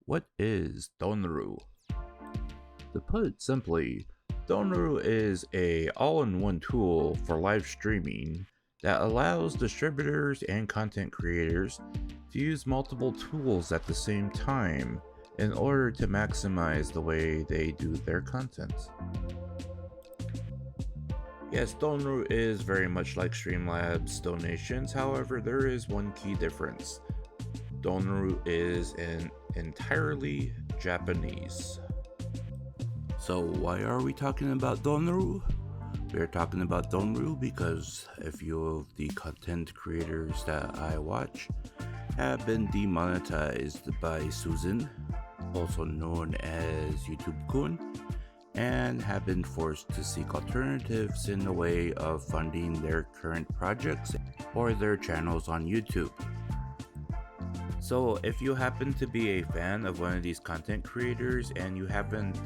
What is Doneru? To put it simply, Doneru is a all-in-one tool for live streaming that allows distributors and content creators to use multiple tools at the same time in order to maximize the way they do their content. Yes, Doneru is very much like Streamlabs donations, however there is one key difference. Doneru is entirely Japanese. So why are we talking about Doneru? We're talking about Doneru because a few of the content creators that I watch have been demonetized by Susan, also known as YouTube-kun, and have been forced to seek alternatives in the way of funding their current projects or their channels on YouTube. So if you happen to be a fan of one of these content creators and you haven't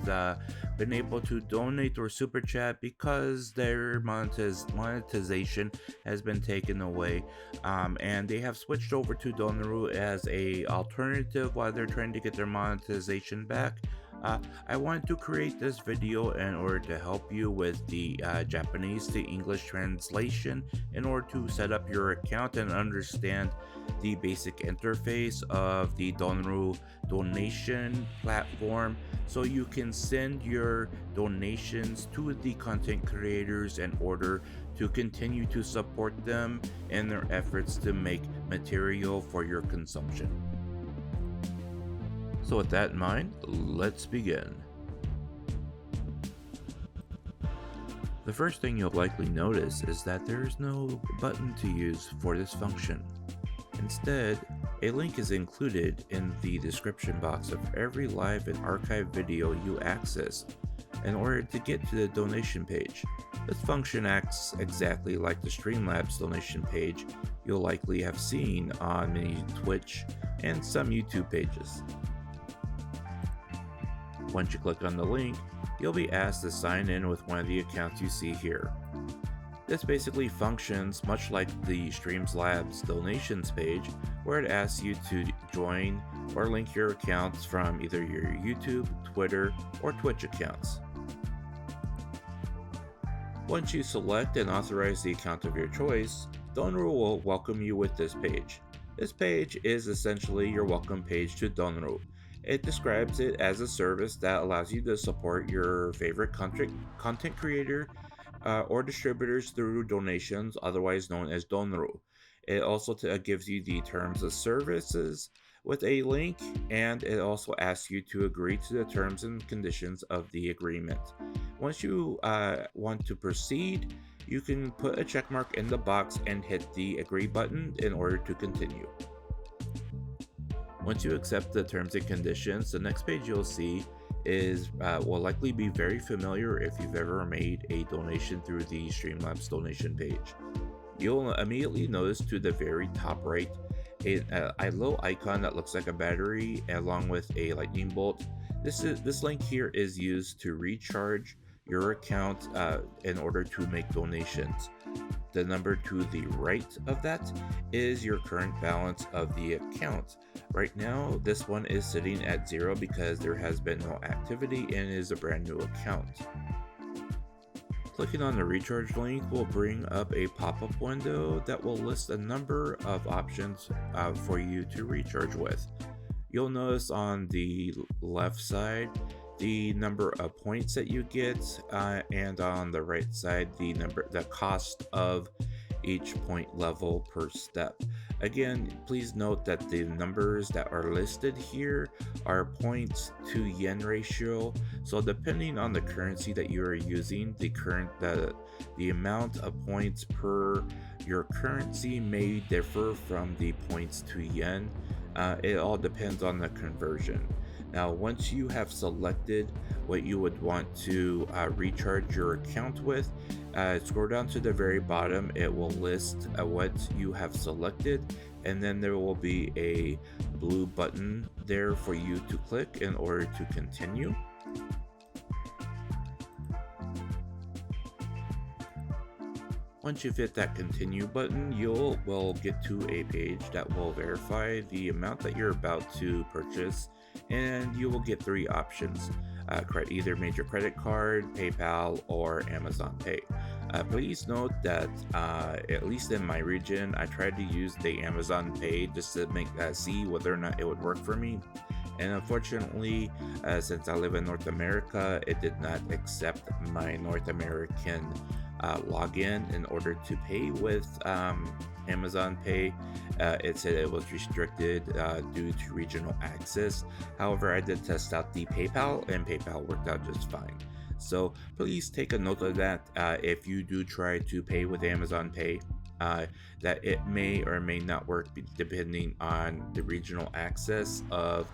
been able to donate or super chat because their monetization has been taken away, and they have switched over to Doneru as a alternative while they're trying to get their monetization back, I wanted to create this video in order to help you with the Japanese to English translation in order to set up your account and understand the basic interface of the Doneru donation platform, so you can send your donations to the content creators in order to continue to support them in their efforts to make material for your consumption. So with that in mind, let's begin. The first thing you'll likely notice is that there is no button to use for this function. Instead, a link is included in the description box of every live and archive video you access in order to get to the donation page. This function acts exactly like the Streamlabs donation page you'll likely have seen on many Twitch and some YouTube pages. Once you click on the link, you'll be asked to sign in with one of the accounts you see here. This basically functions much like the Streamlabs donations page, where it asks you to join or link your accounts from either your YouTube, Twitter, or Twitch accounts. Once you select and authorize the account of your choice, Doneru will welcome you with this page. This page is essentially your welcome page to Doneru. It describes it as a service that allows you to support your favorite content creator or distributors through donations, otherwise known as Doneru. It also gives you the terms of services with a link, and it also asks you to agree to the terms and conditions of the agreement. Once you want to proceed, you can put a check mark in the box and hit the agree button in order to continue. Once you accept the terms and conditions, the next page you'll see will likely be very familiar if you've ever made a donation through the Streamlabs donation page. You'll immediately notice to the very top right a little icon that looks like a battery along with a lightning bolt. This link here is used to recharge your account in order to make donations. The number to the right of that is your current balance of the account. Right now, this one is sitting at 0 because there has been no activity and is a brand new account. Clicking on the recharge link will bring up a pop-up window that will list a number of options for you to recharge with. You'll notice on the left side the number of points that you get, and on the right side the cost of each point level per step. Again, please note that the numbers that are listed here are points to yen ratio, so depending on the currency that you are using, the amount of points per your currency may differ from the points to yen. It all depends on the conversion. Now, once you have selected what you would want to recharge your account with, scroll down to the very bottom. It will list what you have selected, and then there will be a blue button there for you to click in order to continue. Once you've hit that continue button, will get to a page that will verify the amount that you're about to purchase and you will get 3 options. Either major credit card, PayPal, or Amazon Pay. Please note that at least in my region, I tried to use the Amazon Pay just to see whether or not it would work for me. And unfortunately, since I live in North America, it did not accept my North American login in order to pay with Amazon Pay. It said it was restricted due to regional access. However, I did test out the PayPal, and PayPal worked out just fine. So please take a note of that if you do try to pay with Amazon Pay. That it may or may not work depending on the regional access of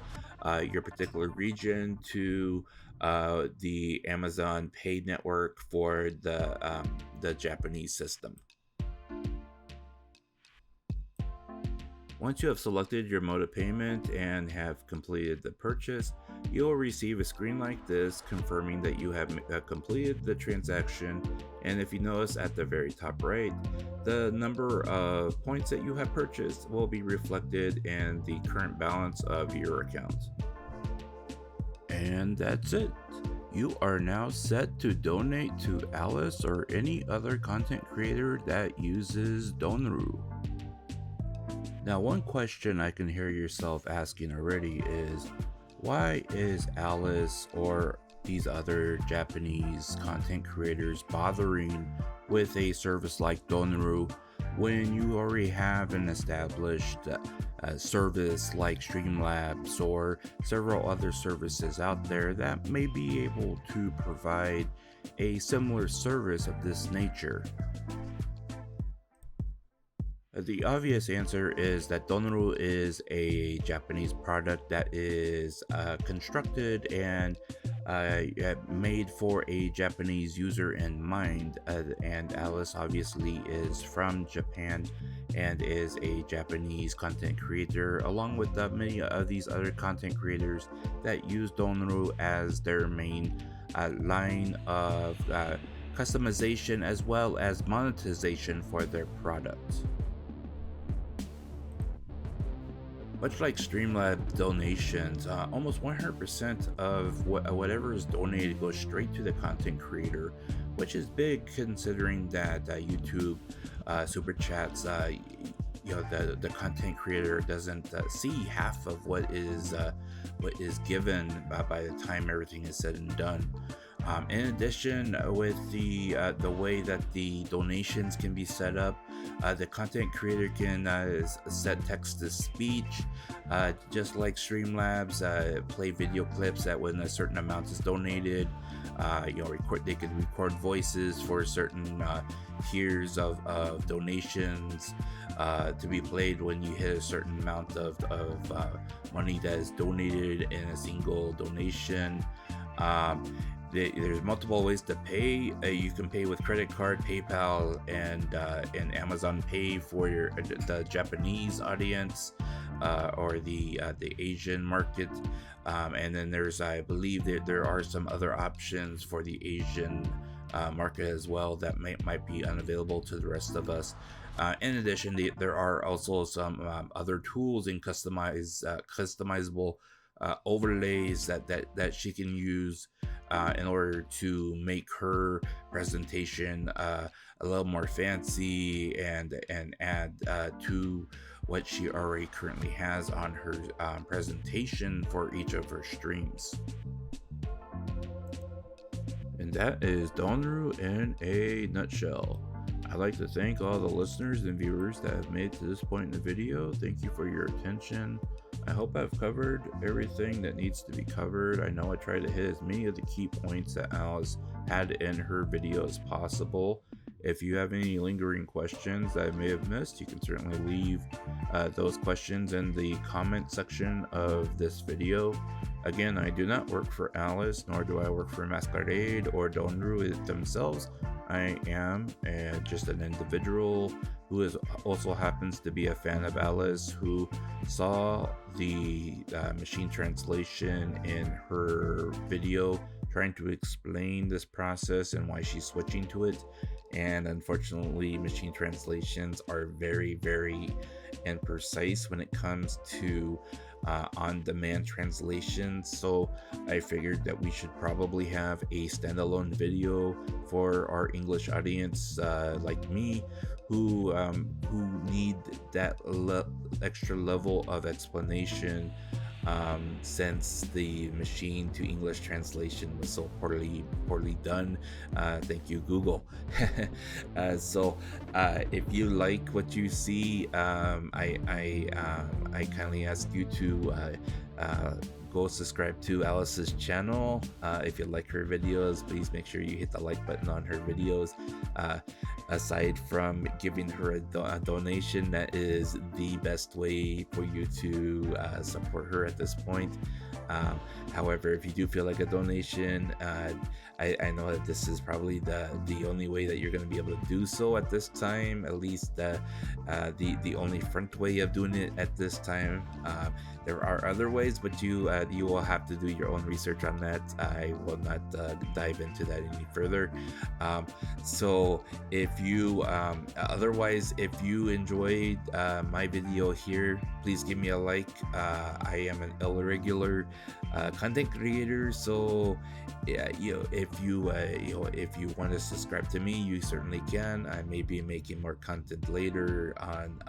your particular region to the Amazon Pay network for the Japanese system. Once you have selected your mode of payment and have completed the purchase, you'll receive a screen like this confirming that you have completed the transaction, and if you notice at the very top right, the number of points that you have purchased will be reflected in the current balance of your account. And that's it. You are now set to donate to Alice or any other content creator that uses Doneru. Now, one question I can hear yourself asking already is, why is Alice or these other Japanese content creators bothering with a service like Doneru when you already have an established service like Streamlabs or several other services out there that may be able to provide a similar service of this nature? The obvious answer is that Doneru is a Japanese product that is constructed and made for a Japanese user in mind, and Alice obviously is from Japan and is a Japanese content creator, along with many of these other content creators that use Doneru as their main line of customization as well as monetization for their products. Much like Streamlabs donations, almost 100% of whatever is donated goes straight to the content creator, which is big considering that YouTube super chats, the content creator doesn't see half of what is given by the time everything is said and done. In addition, with the way that the donations can be set up, the content creator can set text to speech, just like Streamlabs, play video clips that when a certain amount is donated, they can record voices for certain tiers of donations to be played when you hit a certain amount of money that is donated in a single donation. There's multiple ways to pay. You can pay with credit card, PayPal, and Amazon Pay for the Japanese audience or the Asian market. And then I believe that there are some other options for the Asian market as well that might be unavailable to the rest of us. In addition, there are also some other tools and customizable overlays that she can use in order to make her presentation a little more fancy and add to what she already currently has on her presentation for each of her streams. And that is Doneru in a nutshell. I'd like to thank all the listeners and viewers that have made it to this point in the video. Thank you for your attention. I hope I've covered everything that needs to be covered. I know I tried to hit as many of the key points that Alice had in her video as possible. If you have any lingering questions that I may have missed, you can certainly leave those questions in the comment section of this video. Again, I do not work for Alice, nor do I work for Masquerade or Doneru themselves. I am just an individual who also happens to be a fan of Alice, who saw the machine translation in her video trying to explain this process and why she's switching to it. And unfortunately, machine translations are very, very imprecise when it comes to on demand translation. So I figured that we should probably have a standalone video for our English audience, like me, who need that extra level of explanation, since the machine to English translation was so poorly done. Thank you, Google. If you like what you see, I kindly ask you to go subscribe to Alice's channel. If you like her videos, please make sure you hit the like button on her videos. Aside from giving her a donation, that is the best way for you to support her at this point. However, if you do feel like a donation, I know that this is probably the only way that you're going to be able to do so at this time, at least the only front way of doing it at this time. There are other ways, but you will have to do your own research on that. I will not dive into that any further. So if you otherwise, if you enjoyed my video here, please give me a like. I am an irregular content creator, so yeah, if you want to subscribe to me, you certainly can. I may be making more content later on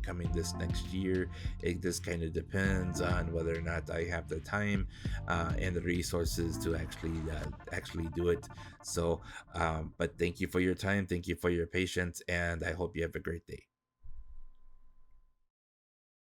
coming this next year. It just kind of depends on whether or not I have the time and the resources to actually do it. So but thank you for your time, thank you for your patience, and I hope you have a great day.